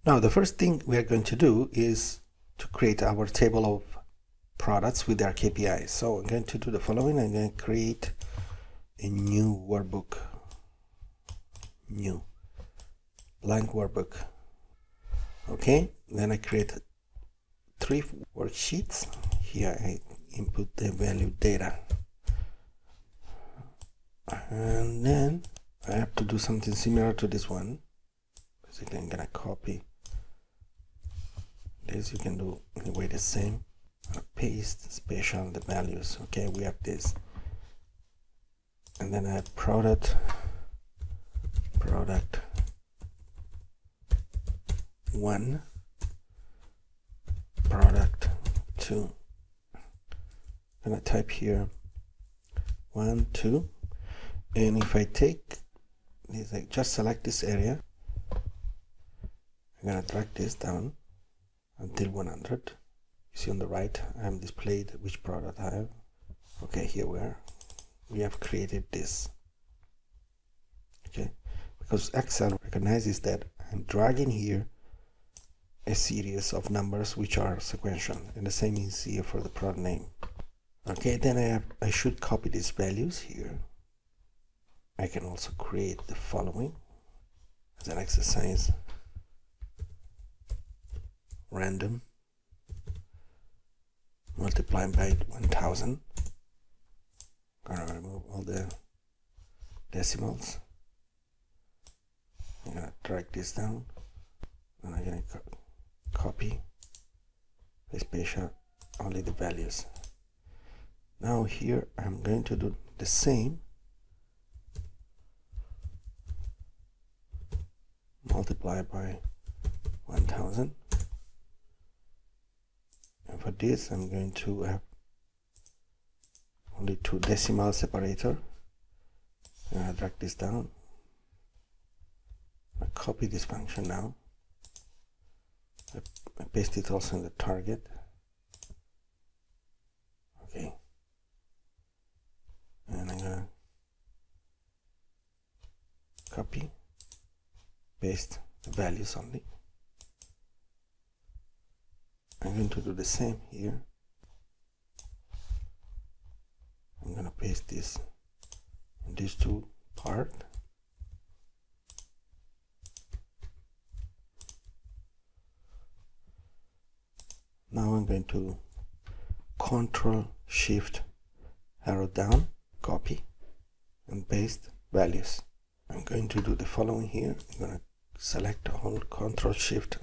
Now the first thing we are going to do is to create our table of products with their KPIs. So I'm going to do the following. I'm going to create a new workbook, new blank workbook. Okay, then I create 3 worksheets. Here I input the value data, and then I have to do something similar to this one. Basically I'm gonna copy this. You can do anyway the same. Paste special the values. Okay, we have this, and then I have product 1, product 2. I'm gonna type here 1, 2, and if I take this, I just select this area. I'm gonna drag this down until 100. You see on the right, I am displayed which product I have. Okay, here we have created this. Okay, because Excel recognizes that I'm dragging here a series of numbers which are sequential, and the same is here for the product name. Okay, then I should copy these values here. I can also create the following as an exercise: random multiplied by 1000. Gonna remove all the decimals. I'm gonna drag this down, and I'm gonna copy the special only the values. Now here I'm going to do the same, multiply by 1000, and for this I'm going to have only 2 decimal separator. And I drag this down. I copy this function now. I paste it also in the target. Okay, and I'm gonna copy, paste the values only. I'm going to do the same here. I'm gonna paste this in these 2 parts. Now I'm going to Control Shift arrow down, copy, and paste values. I'm going to do the following here. I'm going to select all, Control Shift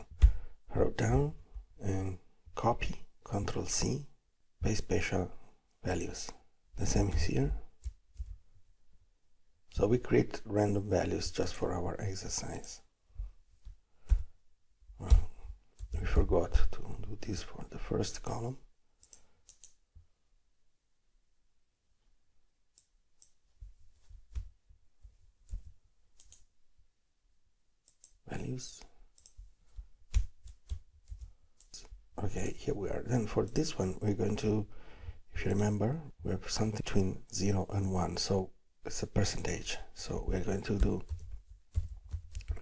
arrow down, and copy, Control C, paste special values. The same is here. So we create random values just for our exercise. Well, we forgot to do this for the first column. Values. Okay, here we are. Then for this one, we're going to, if you remember, we have something between 0 and 1, so it's a percentage. So we're going to do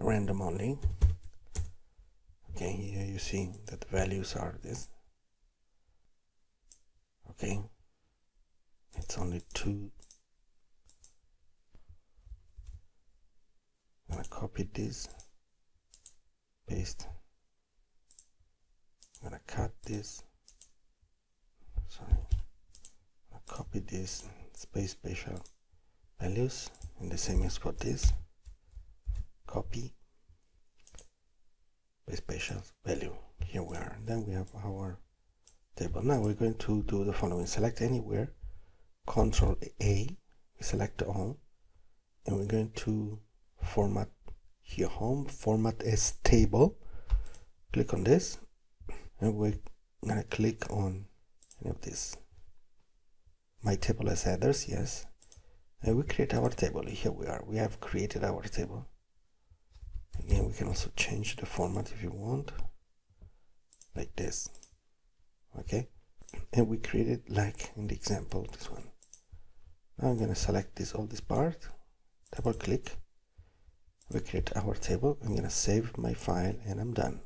random only. Okay, here you see that the values are this. Okay, it's only 2. I'm gonna copy this, paste. I'm gonna cut this. Sorry. I'm gonna copy this, space special values, and the same as for this. Copy. Special value. Here we are. Then we have our table. Now we're going to do the following: select anywhere, Control A, we select all, and we're going to format here, home, format as table. Click on this, and we're gonna click on any of this. My table as headers, yes, and we create our table. Here we are. We have created our table. Again, we can also change the format if you want, like this. Okay, and we created like in the example this one. Now I'm going to select this, all this part, double click, we create our table. I'm going to save my file, and I'm done.